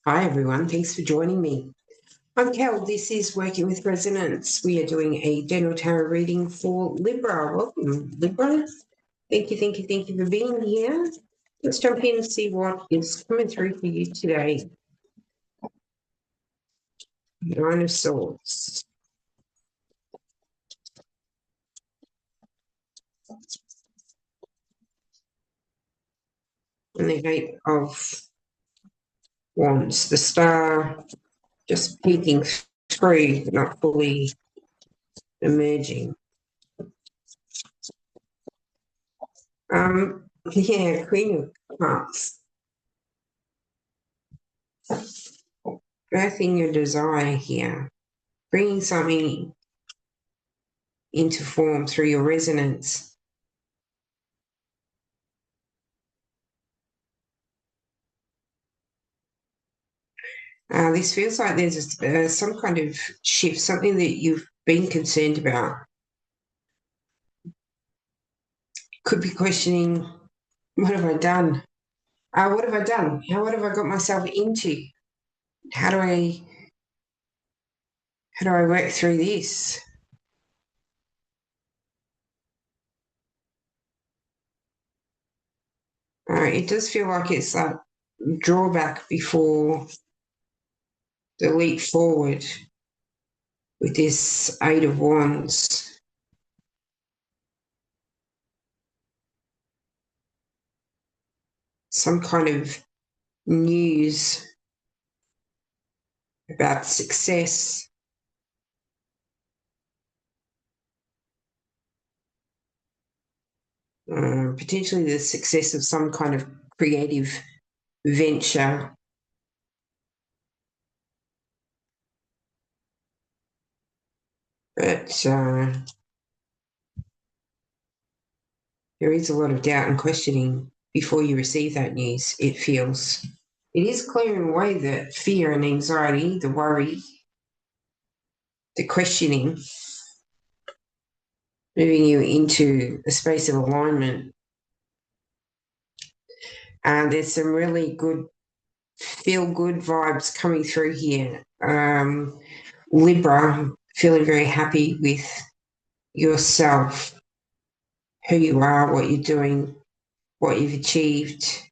Hi everyone, thanks for joining me. I'm Kel, this is Working with Resonance. We are doing a general tarot reading for Libra. Welcome, Libra. Thank you for being here. Let's jump in and see what is coming through for you today. Nine of Swords. And the Eight of Wands. The Star just peeking through, not fully emerging. Queen of Cups. Birthing your desire here. Bringing something into form through your resonance. This feels like there's some kind of shift, something that you've been concerned about. Could be questioning, what have I done? What have I done? What have I got myself into? How do I work through this? It does feel like it's that drawback before the leap forward with this Eight of Wands. Some kind of news about success. Potentially the success of some kind of creative venture. But there is a lot of doubt and questioning before you receive that news, it feels. It is clearing away the fear and anxiety, the worry, the questioning, moving you into a space of alignment. And there's some really good, feel-good vibes coming through here. Libra, feeling very happy with yourself, who you are, what you're doing, what you've achieved.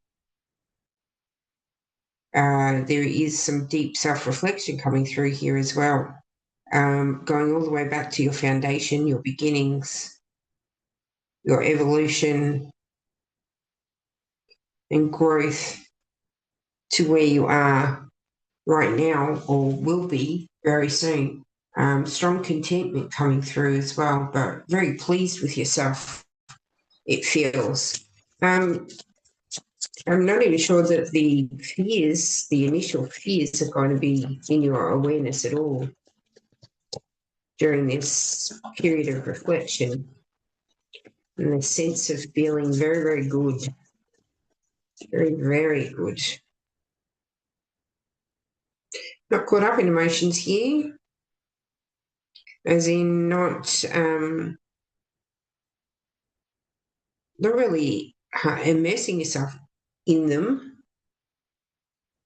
There is some deep self-reflection coming through here as well, going all the way back to your foundation, your beginnings, your evolution and growth to where you are right now or will be very soon. Strong contentment coming through as well, but very pleased with yourself, it feels. I'm not even sure that the initial fears are going to be in your awareness at all during this period of reflection, and the sense of feeling very, very good. Very, very good. Not caught up in emotions here, as in not really immersing yourself in them,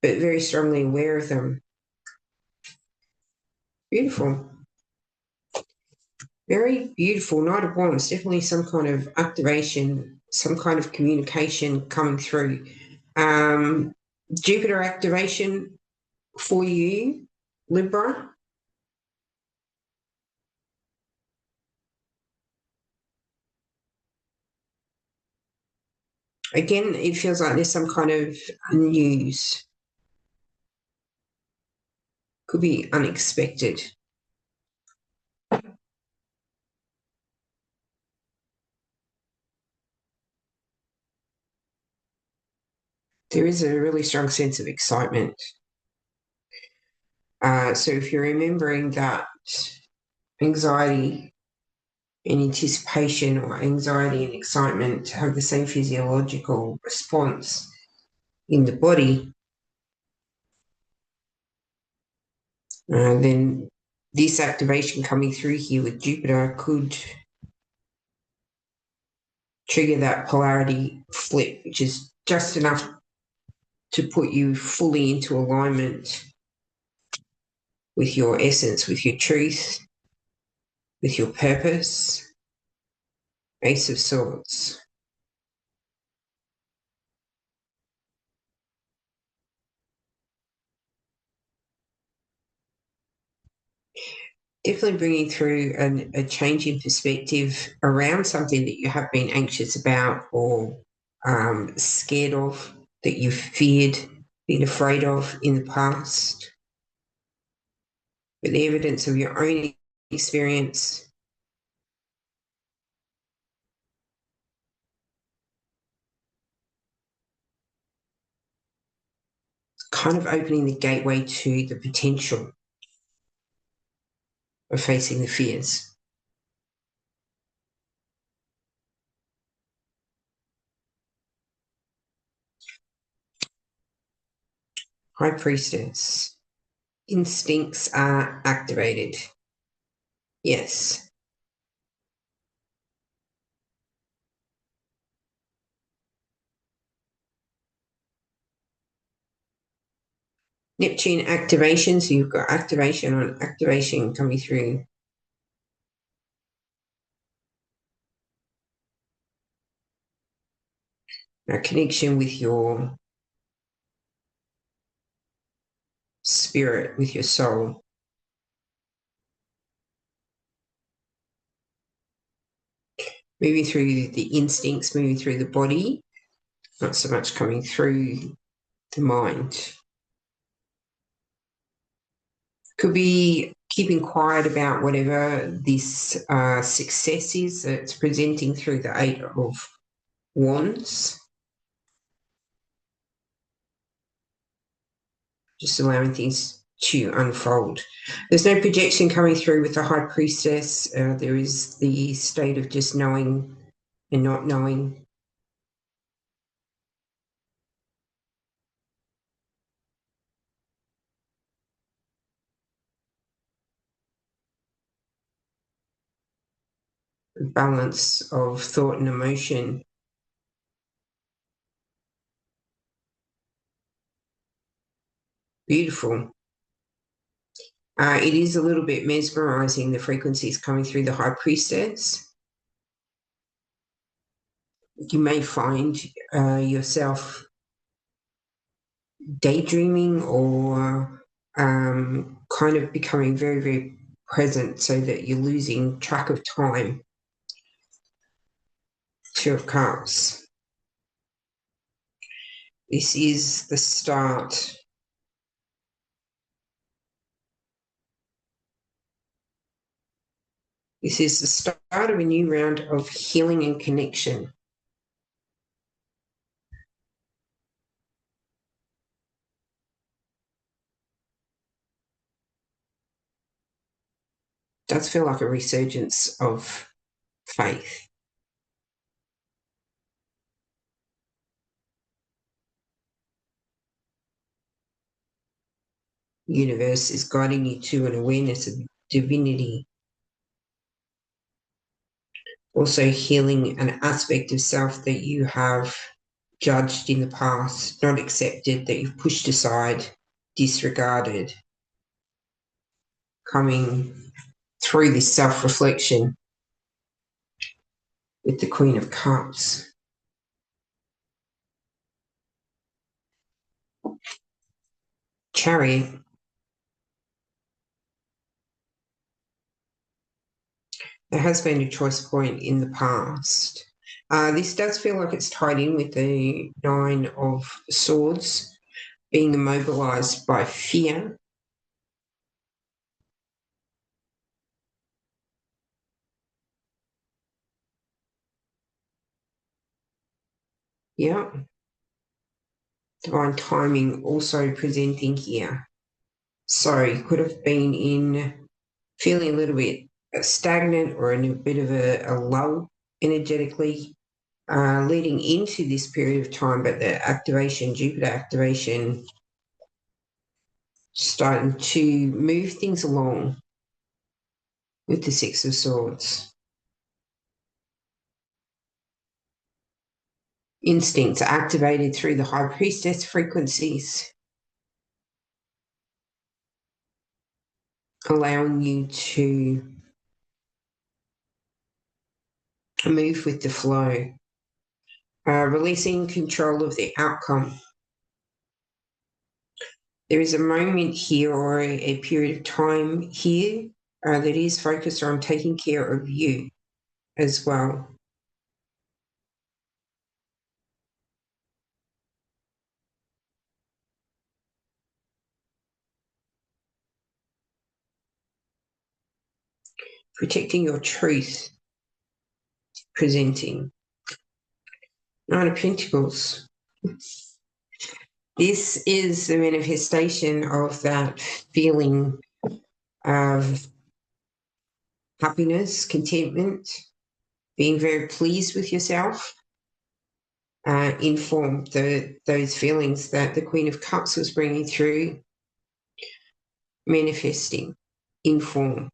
but very strongly aware of them. Beautiful. Very beautiful. Knight of Wands, definitely some kind of activation, some kind of communication coming through. Jupiter activation for you, Libra. Again, it feels like there's some kind of news. Could be unexpected. There is a really strong sense of excitement. So if you're remembering that anxiety and anticipation, or anxiety and excitement have the same physiological response in the body, then this activation coming through here with Jupiter could trigger that polarity flip, which is just enough to put you fully into alignment with your essence, with your truth, with your purpose. Ace of Swords. Definitely bringing through a change in perspective around something that you have been anxious about or scared of, that you've feared, been afraid of in the past. With the evidence of your own experience, kind of opening the gateway to the potential of facing the fears. High Priestess. Instincts are activated. Yes. Neptune activation, so you've got activation on activation coming through. A connection with your spirit, with your soul. Moving through the instincts, moving through the body, not so much coming through the mind. Could be keeping quiet about whatever this success is that's presenting through the Eight of Wands. Just allowing things to unfold. There's no projection coming through with the High Priestess. There is the state of just knowing and not knowing. Balance of thought and emotion. Beautiful. It is a little bit mesmerizing, the frequencies coming through the High Priestess. You may find yourself daydreaming or kind of becoming very, very present so that you're losing track of time. Two of Cups. This is the start. This is the start of a new round of healing and connection. Does feel like a resurgence of faith. Universe is guiding you to an awareness of divinity. Also healing an aspect of self that you have judged in the past, not accepted, that you've pushed aside, disregarded. Coming through this self-reflection with the Queen of Cups. Chariot. There has been a choice point in the past. This does feel like it's tied in with the Nine of Swords, being immobilized by fear. Yeah. Divine timing also presenting here. So you could have been feeling a little bit stagnant or in a bit of a lull energetically leading into this period of time, but the activation, Jupiter activation, starting to move things along with the Six of Swords. instincts are activated through the high priestess frequencies, allowing you to move with the flow, releasing control of the outcome. There is a moment here or a period of time here that is focused on taking care of you as well. Protecting your truth, presenting. Nine of Pentacles. This is the manifestation of that feeling of happiness, contentment, being very pleased with yourself, inform those feelings that the Queen of Cups was bringing through, manifesting, inform.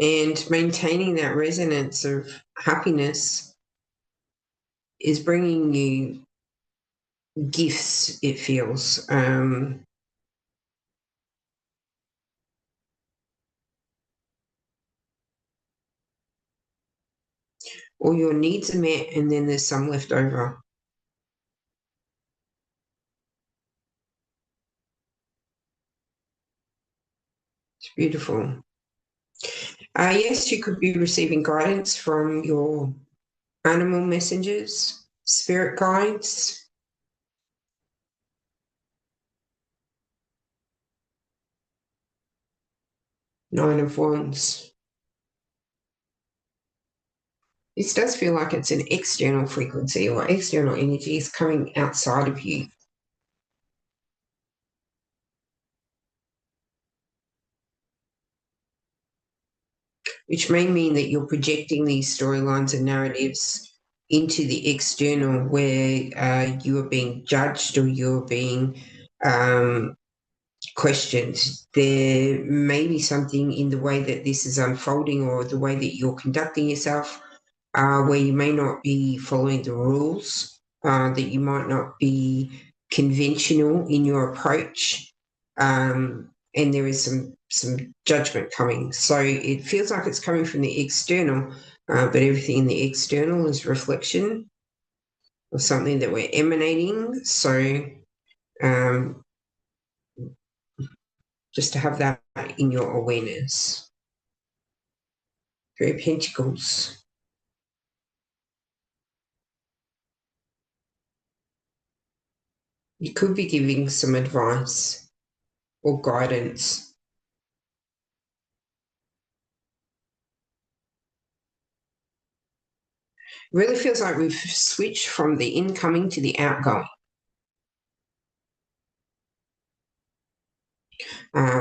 And maintaining that resonance of happiness is bringing you gifts, it feels. All your needs are met, and then there's some left over. It's beautiful. Yes, you could be receiving guidance from your animal messengers, spirit guides. Nine of Wands. This does feel like it's an external frequency or external energy is coming outside of you. Which may mean that you're projecting these storylines and narratives into the external where you are being judged or you're being questioned. There may be something in the way that this is unfolding or the way that you're conducting yourself where you may not be following the rules, that you might not be conventional in your approach, and there is some judgment coming. So it feels like it's coming from the external, but everything in the external is reflection of something that we're emanating. So just to have that in your awareness. Three of Pentacles. You could be giving some advice or guidance. It really feels like we've switched from the incoming to the outgoing.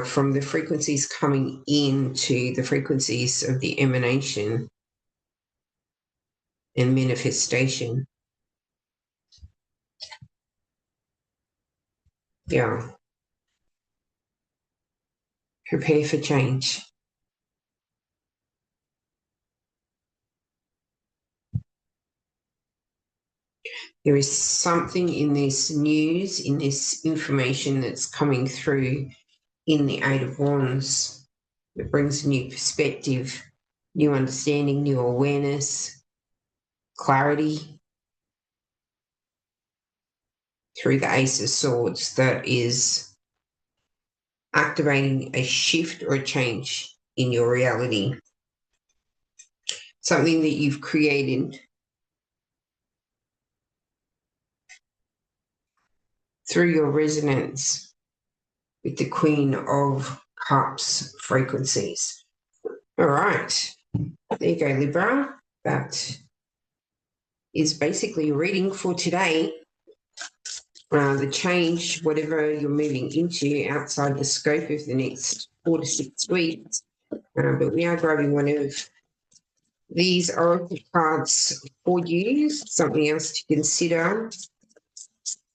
From the frequencies coming in to the frequencies of the emanation and manifestation. Yeah. Prepare for change. There is something in this news, in this information that's coming through in the Eight of Wands that brings a new perspective, new understanding, new awareness, clarity through the Ace of Swords that is activating a shift or a change in your reality. Something that you've created through your resonance with the Queen of Cups frequencies. All right. There you go, Libra. That is basically a reading for today. The change, whatever you're moving into outside the scope of the next 4 to 6 weeks. But we are grabbing one of these oracle cards for you, something else to consider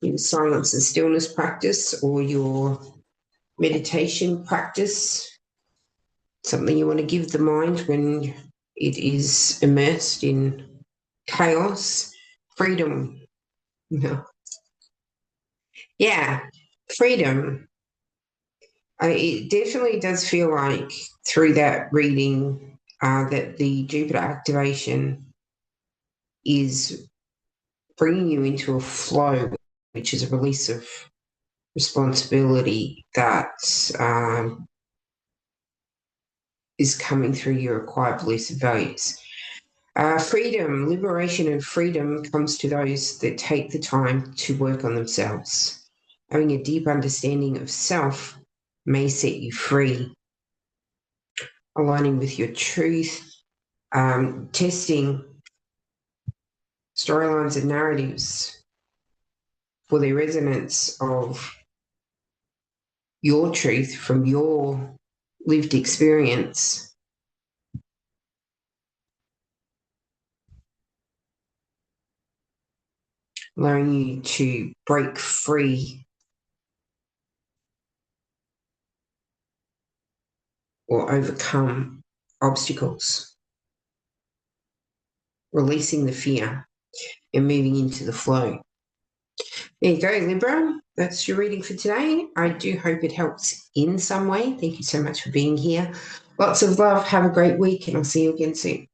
in silence and stillness practice or your meditation practice something you want to give the mind when it is immersed in chaos. Freedom. Yeah, freedom. It definitely does feel like through that reading that the Jupiter activation is bringing you into a flow, which is a release of responsibility that is coming through your acquired beliefs and values. Freedom, liberation, and freedom comes to those that take the time to work on themselves. Having a deep understanding of self may set you free. Aligning with your truth, testing storylines and narratives for the resonance of your truth from your lived experience. Allowing you to break free or overcome obstacles, releasing the fear and moving into the flow. There you go, Libra. That's your reading for today. I do hope it helps in some way. Thank you so much for being here. Lots of love. Have a great week, and I'll see you again soon.